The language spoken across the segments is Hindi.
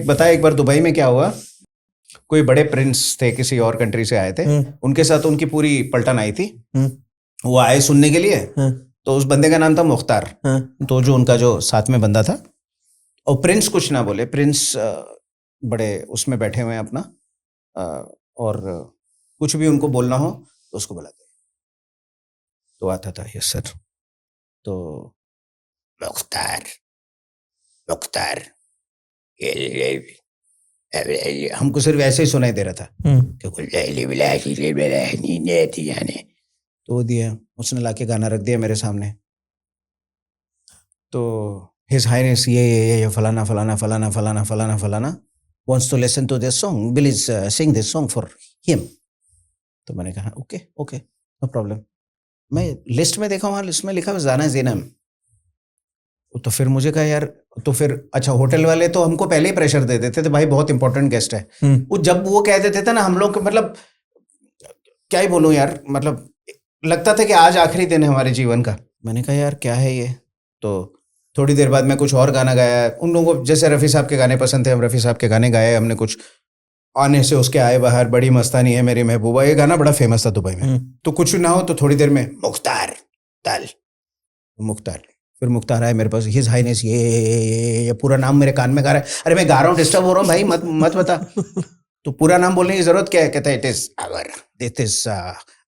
बता एक बार दुबई में क्या हुआ, कोई बड़े प्रिंस थे किसी और कंट्री से आए थे, उनके साथ उनकी पूरी पलटन आई थी। वो आए सुनने के लिए, तो उस बंदे का नाम था मुख्तार। तो जो उनका जो साथ में बंदा था, और प्रिंस कुछ ना बोले, प्रिंस बड़े उसमें बैठे हुए हैं अपना, और कुछ भी उनको बोलना हो तो उसको बुलाते। तो आता था यस सर, तो मुख्तार मुख्तार हमको सिर्फ ऐसे ही सुनाई दे रहा था कि तो वो दिया, उसने लाके गाना रख दिया मेरे सामने। तो हिज हाइनेस ये फलाना फलाना फलाना फलाना फलाना फलाना wants to listen to this song, please sing this song for him। तो मैंने कहा ओके ओके नो प्रॉब्लम। मैं लिस्ट में देखा, वहाँ लिस्ट में लिखा हुआ जाना ज़ैनब। तो फिर मुझे कहा यार, तो फिर अच्छा, होटल वाले तो हमको पहले ही प्रेशर दे देते थे, भाई बहुत इंपॉर्टेंट गेस्ट है। वो जब वो कह देते थे ना, हम लोग मतलब क्या ही बोलूं यार, मतलब लगता था कि आज आखिरी दिन है हमारे जीवन का। मैंने कहा यार क्या है ये। तो थोड़ी देर बाद मैं कुछ और गाना गाया, उन लोगों को जैसे रफ़ी साहब के गाने पसंद थे, हम रफ़ी साहब के गाने गाए हमने। कुछ आने से उसके आए बाहर, बड़ी मस्तानी है मेरी महबूबा, ये गाना बड़ा फेमस था दुबई में। तो कुछ ना हो तो थोड़ी देर में मुख्तार ताल, मुख्तार, फिर मुख्तार आए मेरे पास, हिज हाइनेस ये पूरा नाम मेरे कान में गा रहा है। अरे मैं गा रहा हूँ, डिस्टर्ब हो रहा हूँ भाई, मत मत बता। तो पूरा नाम बोलने की जरूरत क्या है? कहता है it is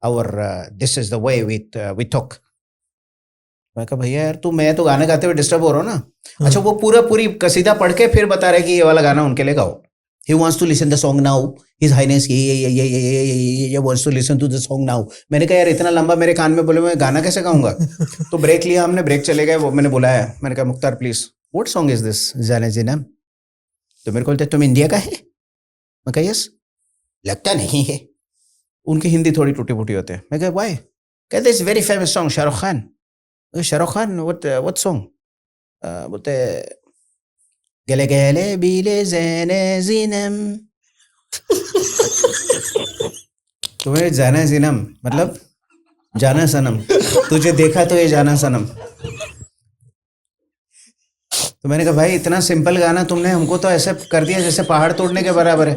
our, this is the way we talk. मैं कहा भैया यार, मैं तो गाना गाते हुए डिस्टर्ब हो रहा हूँ ना। अच्छा, वो पूरी कसीदा पढ़ के फिर बता रहे कि ये वाला गाना उनके लिए गाओ। He wants to listen the song now. His Highness ये wants to listen to the song now। मैंने कहा यार इतना लंबा मेरे कान में बोले, मैं गाना कैसे गाऊंगा? तो ब्रेक लिया हमने, ब्रेक चले गए। वो मैंने बुलाया, मैंने कहा Mukhtar please, what song is this जाने ज़ैनब? तो मेरे को बोलते तुम इंडिया का है? मैं कहा यस। लगता नहीं है। उनकी हिंदी थोड़ी टूटी फूटी होते हैं। मैं कहा वाई? कहते it's very famous song, Shahrukh Khan. Shahrukh Khan what song? बोलते गले गले बीले ज़ैने ज़िनम। तुम्हें जाना ज़िनम मतलब जाना सनम, तुझे देखा तो ये जाना सनम। तो मैंने कहा भाई इतना सिंपल गाना तुमने हमको तो ऐसे कर दिया जैसे पहाड़ तोड़ने के बराबर है।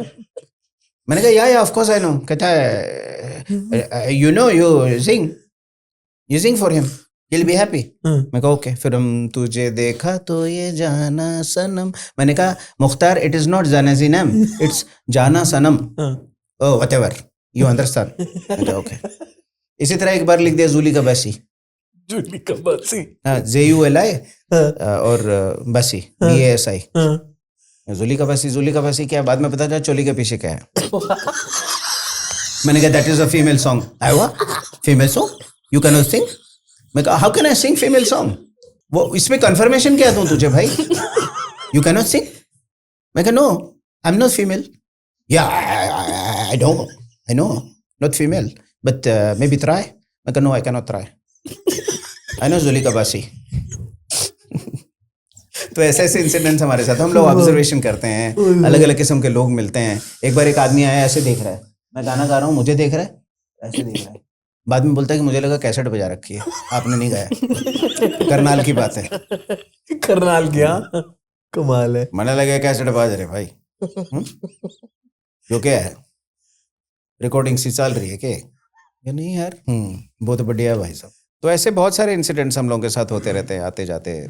मैंने कहा या ऑफ कोर्स आई नो। कहता है you know you sing for him, he'll be happy। मैं कहा ओके। फिर हम तुझे देखा तो ये जाना सनम। मैंने कहा मुख्तार इट इज नॉट जाना ज़िनम, इट्स जाना सनम। ओह व्हाटएवर यू अंडरस्टैंड। ओके। इसी तरह एक बार लिख दिया जूली का बासी। जूली का बासी, हाँ, JULI और बासी BASI। जूली का बासी क्या? बाद में पता चला चोली के पीछे क्या है। मैंने कहा that is a female song. आया female song, you can not sing? मैं कहा how can I sing female song? वो इसमें कंफर्मेशन क्या दूं तुझे भाई? You can not sing? मैं कहा no I am not female. या I know not female but maybe try. मैं कहा no I can not try, I know Julie का बासी। तो ऐसे ऐसे इंसिडेंट्स हमारे साथ, हम लोग ऑब्जर्वेशन करते हैं, अलग अलग किस्म के लोग मिलते हैं। एक बार एक आदमी आया, ऐसे देख रहा है, मैं गाना गा रहा हूँ, मुझे देख रहा है, ऐसे देख रहा है। बाद में बोलता है कि मुझे लगा कैसेट बजा रखी है, आपने नहीं गाया। करनाल की बात है। करनाल क्या कमाल है। मैंने लगा कैसेट बाज रहे भाई। जो क्या है, रिकॉर्डिंग सी चल रही है क्या? ये नहीं यार, बहुत बढ़िया है भाई साहब। तो ऐसे बहुत सारे इंसिडेंट्स हम लोगों के साथ होते रहते हैं आते जाते।